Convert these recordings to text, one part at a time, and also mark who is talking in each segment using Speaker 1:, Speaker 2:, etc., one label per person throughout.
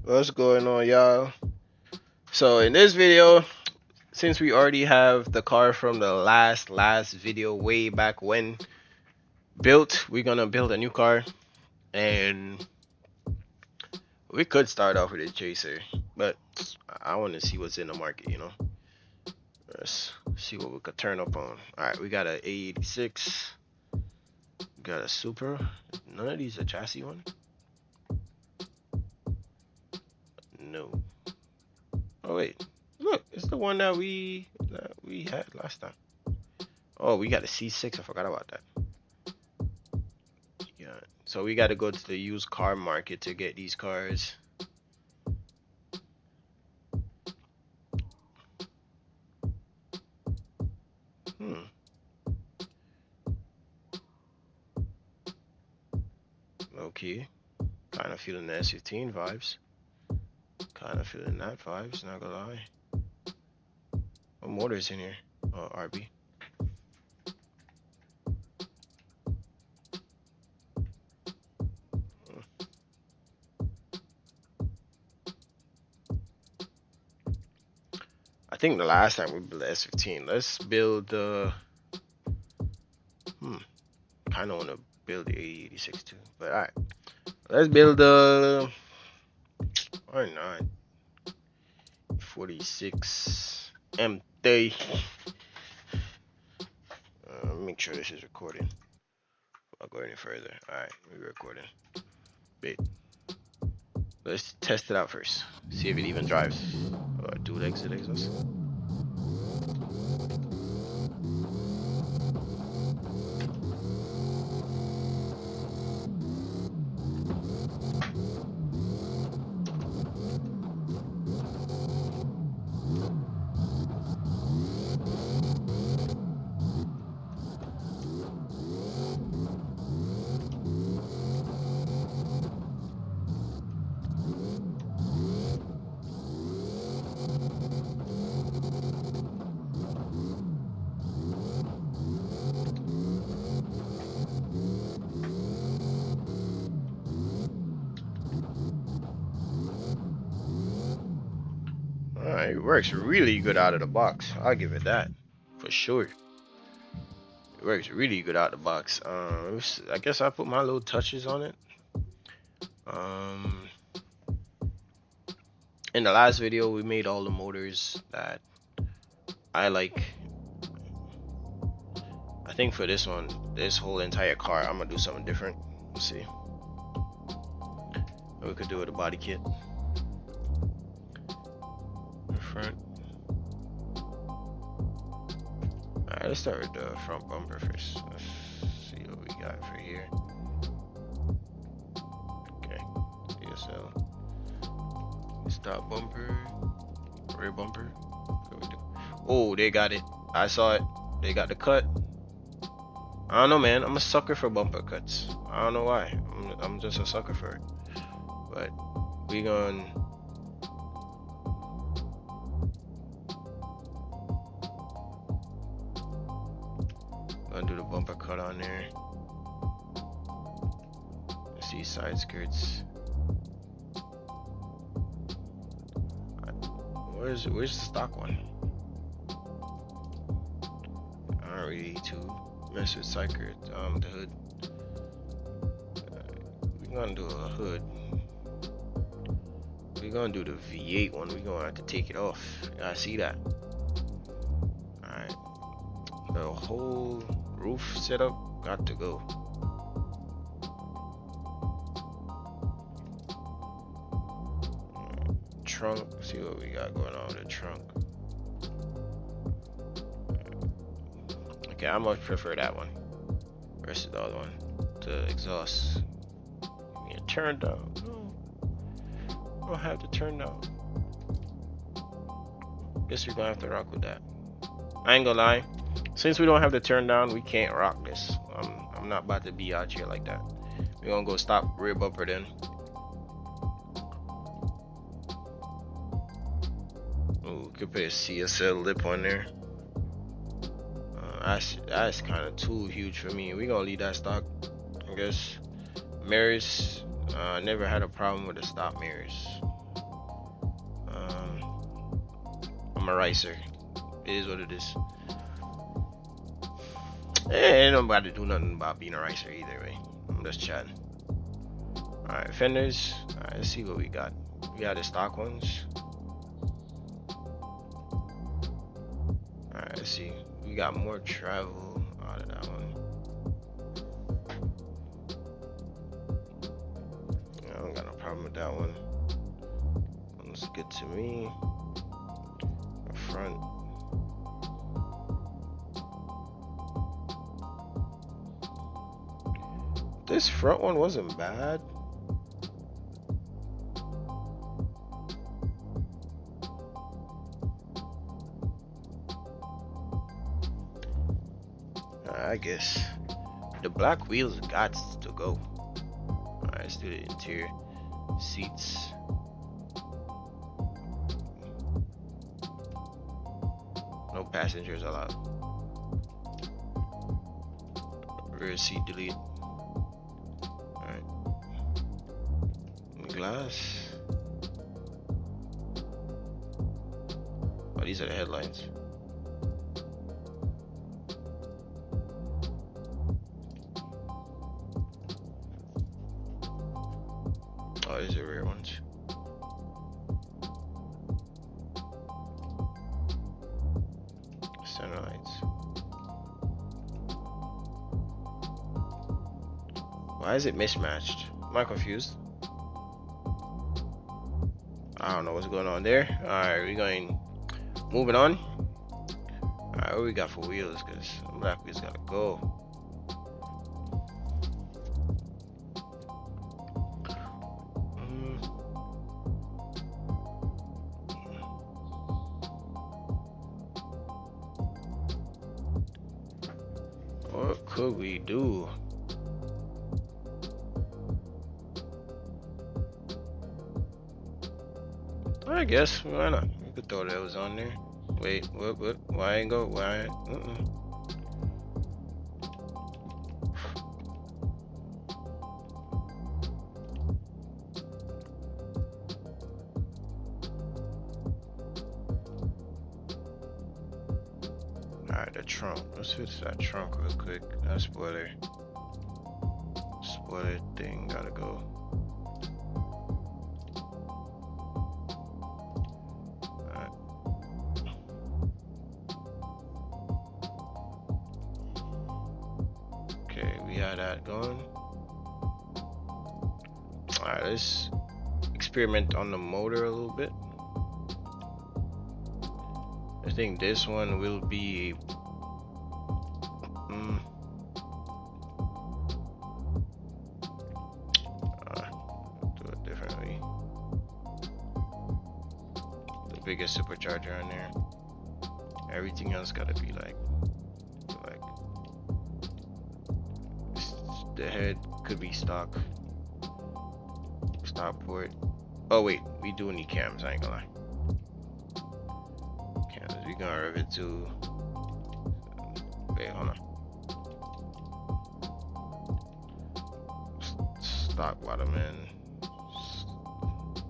Speaker 1: What's going on, y'all? So in this video, since we already have the car from the last video way back when built, we're gonna build a new car, and we could start off with a chaser, but I want to see what's in the market, you know. Let's see what we could turn up on. All right, we got a E46, got a Super. None of these are chassis one. No. Oh wait, look, it's the one that we had last time. Oh, we got a C6. I forgot about that. Yeah. So we got to go to the used car market to get these cars. Okay. Kind of feeling the S15 vibes. Kind of feeling that vibes. Not gonna lie. What motor's in here? Oh, RB. I think the last time we built the S15. Let's build the. Kind of want to build the E46 too. But alright. Let's build the. Why not? 46 M30. Make sure this is recording. I'll go any further. Alright, we're recording. Wait. Let's test it out first. See if it even drives. Dual exit exhaust. It works really good out of the box. I'll give it that for sure. It works really good out of the box. I guess I put my little touches on it. In the last video, we made all the motors that I like. I think for this one, this whole entire car, I'm gonna do something different. Let's see. We could do it a body kit. Front. Alright, let's start with the front bumper first. Let's see what we got for here. Okay, CSL. Stop bumper. Rear bumper. What we do? Oh, they got it. I saw it. They got the cut. I don't know, man. I'm a sucker for bumper cuts. I don't know why. I'm just a sucker for it. But we gonna do the bumper cut on there. Let's see side skirts. Where's the stock one? I don't really too mess with side skirts. The hood. We're gonna do a hood. We're gonna do the V8 one. We're gonna have to take it off. I see that. Alright. The whole roof setup got to go. Trunk. See what we got going on with the trunk. Okay, I much prefer that one versus the other one. The exhaust. Yeah, turn down. No. I don't have to turn down. Guess we're gonna have to rock with that. I ain't gonna lie. Since we don't have the turn down, we can't rock this. I'm not about to be out here like that. We're gonna go stop rear bumper then. Ooh, could put a CSL lip on there. That's kind of too huge for me. We're gonna leave that stock, I guess. Mirrors, never had a problem with the stop mirrors. I'm a ricer. It is what it is. Ain't nobody do nothing about being a ricer either way. I'm just chatting. Alright, fenders. Alright, let's see what we got. We got the stock ones. Alright, let's see. We got more travel out of that one. I don't got no problem with that one. Looks good to me. The front. This front one wasn't bad. I guess the black wheels got to go. Alright, let's do the interior. Seats. No passengers allowed. Rear seat delete. Alright. Glass. Oh, these are the headlights. Oh, these are rear ones. Center lights. Why is it mismatched? Am I confused? I don't know what's going on there. Alright, we're going moving on. Alright, what we got for wheels? Because black wheels gotta go. What could we do? I guess why not? We could throw those on there. Wait, what? Why ain't go? Why? Alright, the trunk. Let's fix that trunk real quick. That spoiler thing gotta go. Alright. Okay, we had that going. Alright, let's experiment on the motor a little bit. I think this one will be do it differently. The biggest supercharger on there. Everything else gotta be like the head could be stock port. Oh wait, we do need cams, I ain't gonna lie. Cams, we gonna rev it to wait, hold on. Stock bottom end.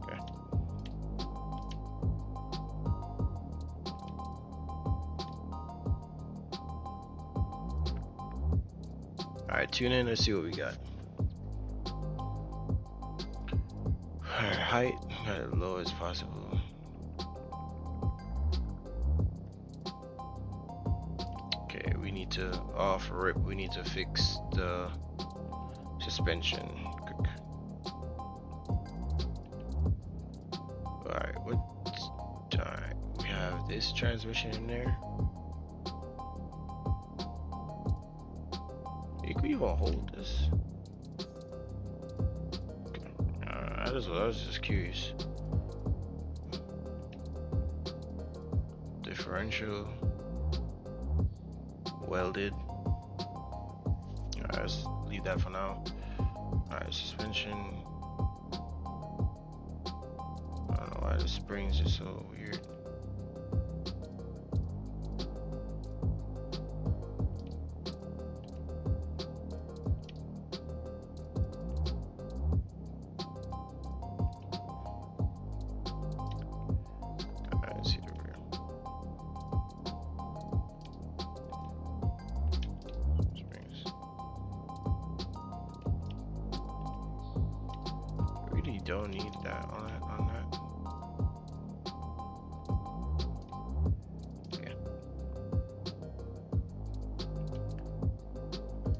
Speaker 1: Okay. Alright, tune in, let's see what we got. Alright, height, got it as low as possible. Okay, we need to off rip, we need to fix the suspension. Alright, what time? We have this transmission in there. You could even hold this. I was just curious. Differential. Welded. Alright, let's leave that for now. Alright, suspension. I don't know why the springs are so weird. don't need that on that. Yeah.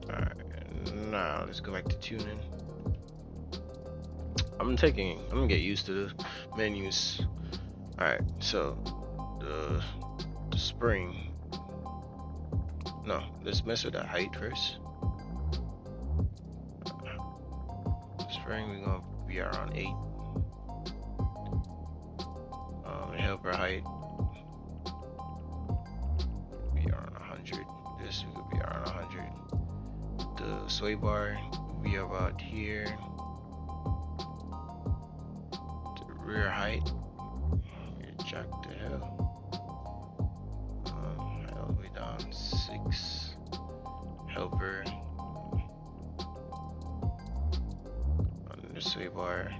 Speaker 1: Alright, now let's go back to tuning. I'm gonna get used to the menus. Alright, so the spring. No, let's mess with that height first. Spring, we're gonna be around 8. Helper height be around 100. This will be around 100. The sway bar will be about here. The rear height, jack the hell. All the way down 6. Helper on the sway bar.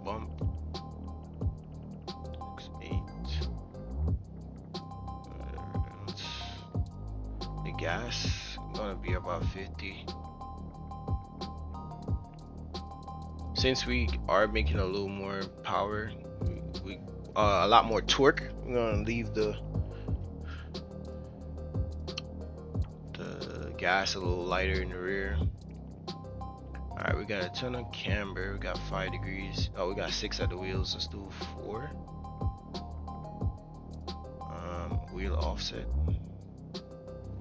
Speaker 1: Bump 8. The gas gonna be about 50. Since we are making a little more power, we a lot more torque. We're gonna leave the gas a little lighter in the rear. Alright, we got a ton of camber. We got 5 degrees. Oh, we got 6 at the wheels. Let's do 4. Wheel offset.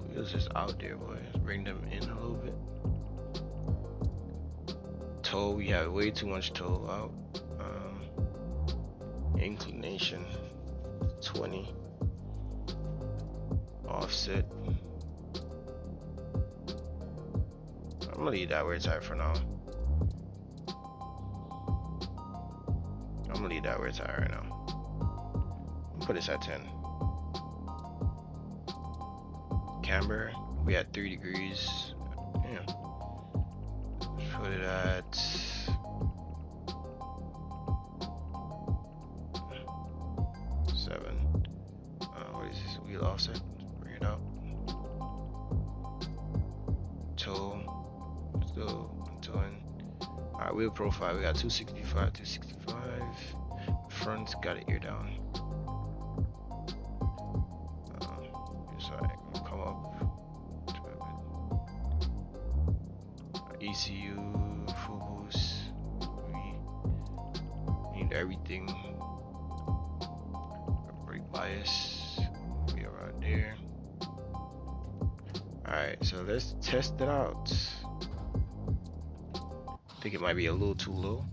Speaker 1: Wheels just out there, boy. Let's bring them in a little bit. Toe, we have way too much toe out. Inclination 20. Offset. I'm gonna leave that where it's at for now. I'm gonna leave that where it's at right now. Put this at 10. Camber, we at 3 degrees. Yeah. Let's put it at 7. What is this? Wheel offset. Bring it out. Toe. Still towing. Alright, wheel profile. We got 265, 265. Front's got an ear down. Come up. ECU, full boost. We need everything. Brake bias. Be around there. Alright, so let's test it out. I think it might be a little too low.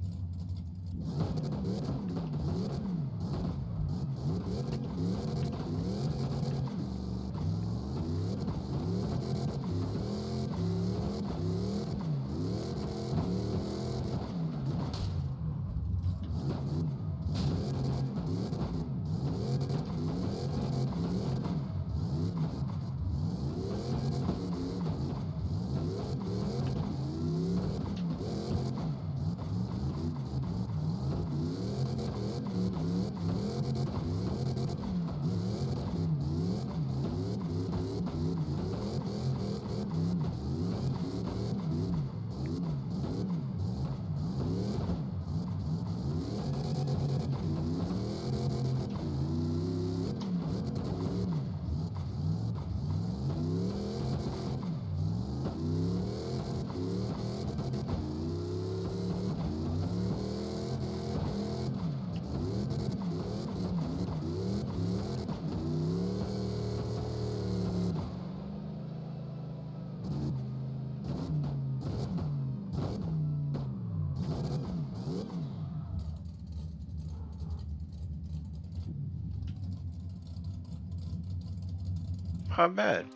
Speaker 1: Not bad.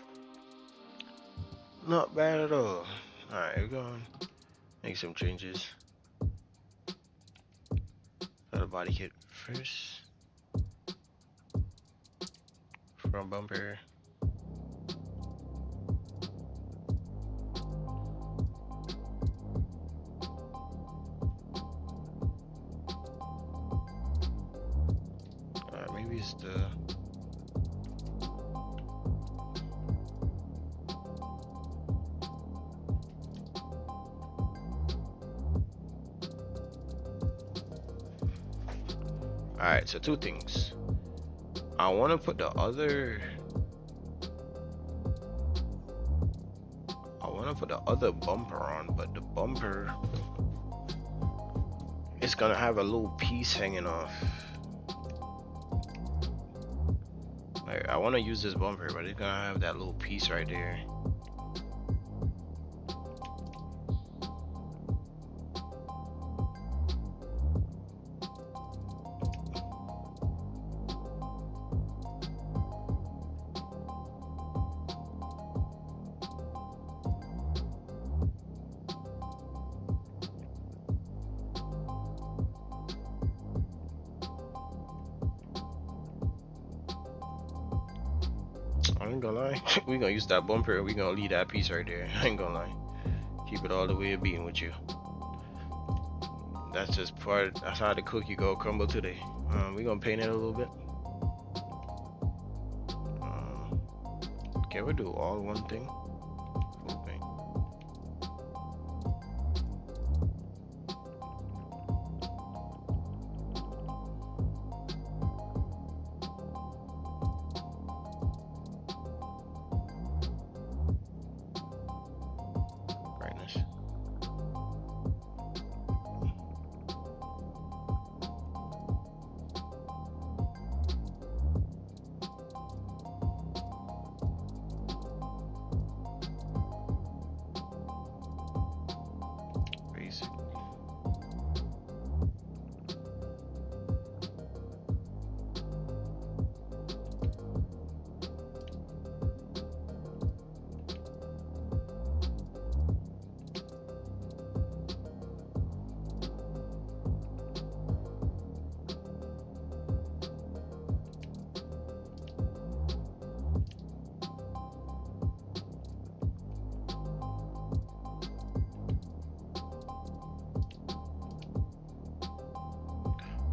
Speaker 1: Not bad at all. Alright, we're going to make some changes. Got a body kit first. Front bumper. Maybe it's the Alright, so two things. I want to put the other... I want to put the other bumper on, but the bumper is gonna have a little piece hanging off. Like, I want to use this bumper, but it's gonna have that little piece right there. I ain't gonna lie, we gonna use that bumper. We gonna leave that piece right there. I ain't gonna lie. Keep it all the way being with you. That's just part. That's how the cookie go crumble today. We gonna paint it a little bit. Can we do all one thing? Full paint. Brightness. Basic.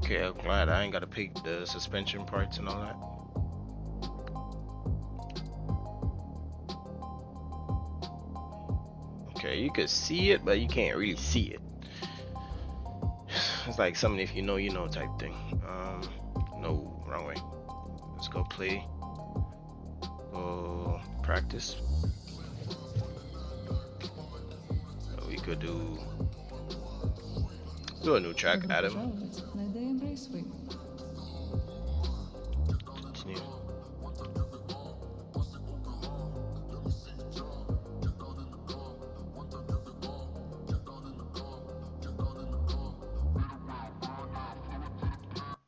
Speaker 1: Okay, I'm glad I ain't gotta pick the suspension parts and all that. Okay, you could see it, but you can't really see it. It's like something if you know, you know type thing. No, wrong way. Let's go play. Go practice. We could do a new track, Adam. Continue.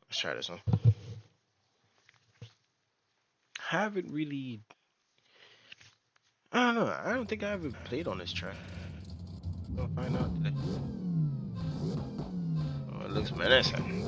Speaker 1: Let's try this one. Haven't really. I don't know. I don't think I ever played on this track. We'll find out today. Oh, it looks menacing.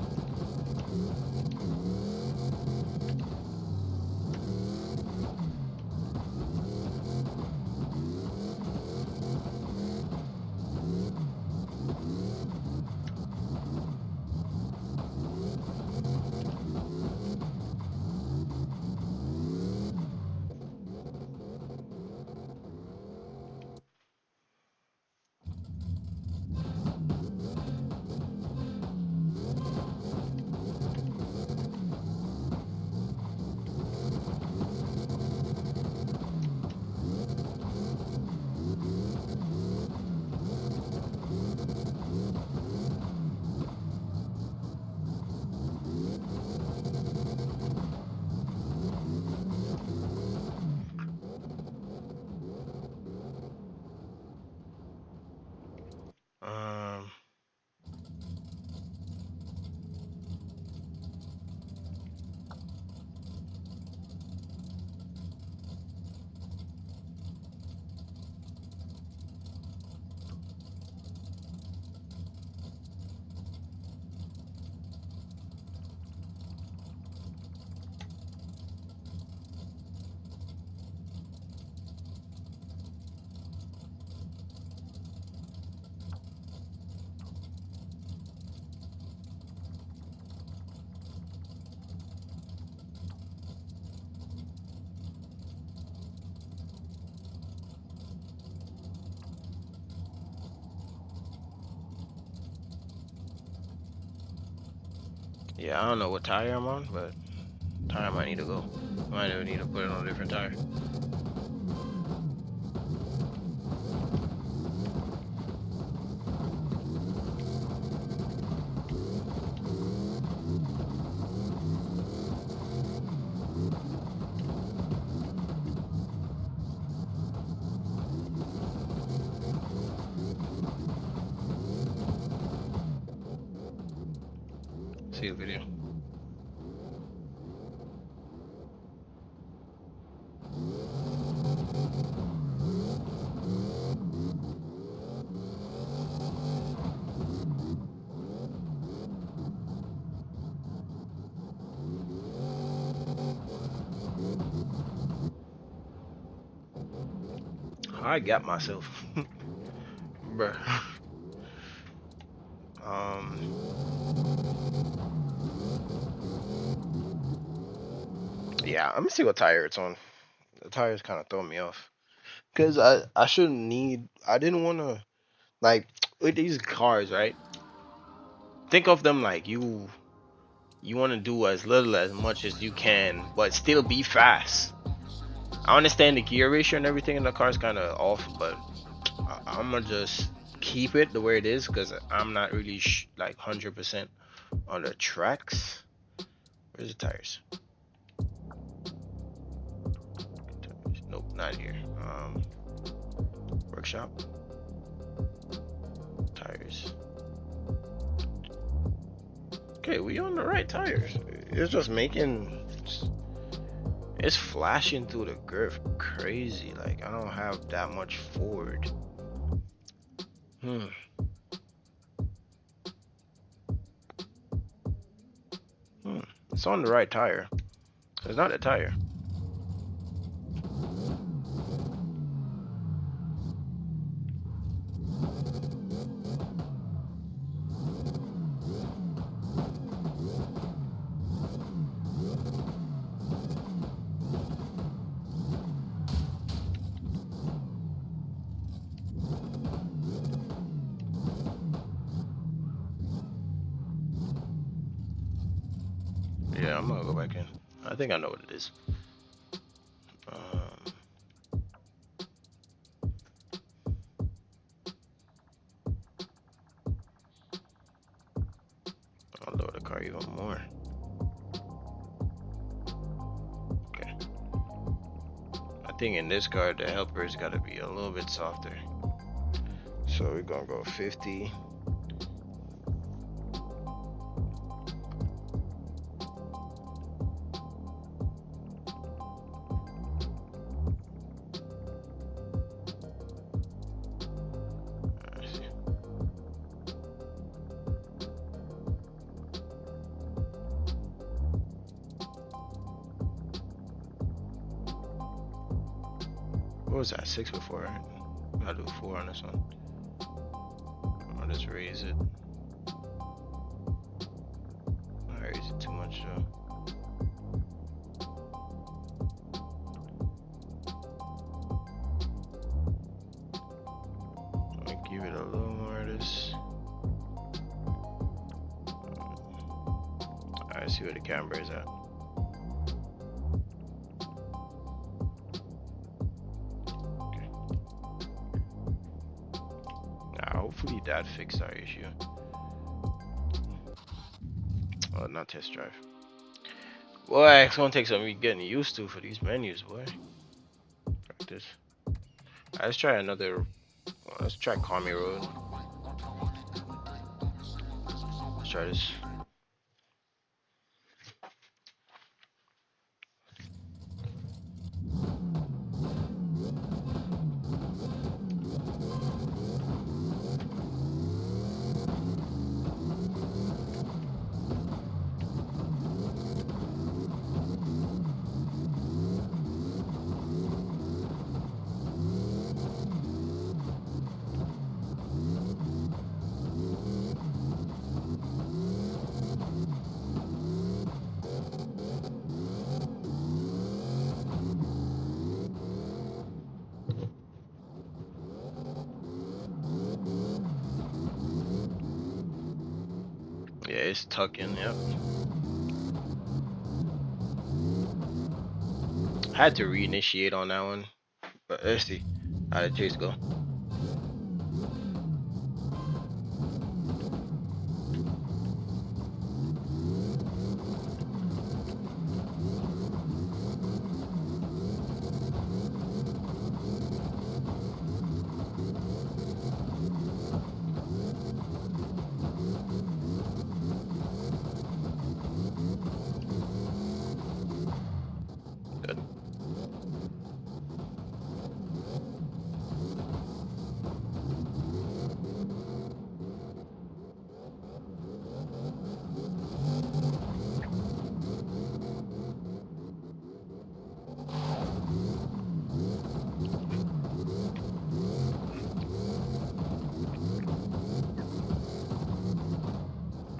Speaker 1: Yeah, I don't know what tire I'm on, but tire might need to go. Might even need to put it on a different tire. See the video. I got myself, bruh. Um, yeah, let me see what tire it's on. The tires kind of throw me off. Cause I shouldn't need. I didn't want to like with these cars, right? Think of them like you want to do as little as much as you can, but still be fast. I understand the gear ratio and everything in the car is kind of off, but I'm gonna just keep it the way it is because I'm not really like 100% on the tracks. Where's the tires? Nope, not here. Workshop tires. Okay, we on the right tires. It's just making. It's flashing through the grip crazy. Like I don't have that much forward. Hmm. It's on the right tire. It's not a tire. Yeah, I'm gonna go back in. I think I know what it is. I'll lower the car even more. Okay. I think in this car the helper's gotta be a little bit softer. So we're gonna go 50. What was that? 6 before, right? I'll do 4 on this one. I'll just raise it. I raise it too much though. I'll give it a little more of this. Alright, see where the camera is at. Hopefully that fixed our issue. Oh, not test drive. Boy, it's gonna take some getting used to for these menus, boy. Practice. Alright, let's try another. Let's try Kami Road. Let's try this. it's tucking. Yep. I had to reinitiate on that one, but let's see how the chase go. Good.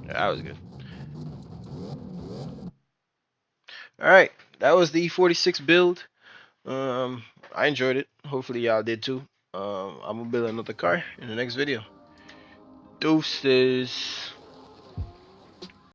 Speaker 1: Yeah, that was good. All right, that was the E46 build. Um, I enjoyed it. Hopefully y'all did too. I'm gonna build another car in the next video. Deuces.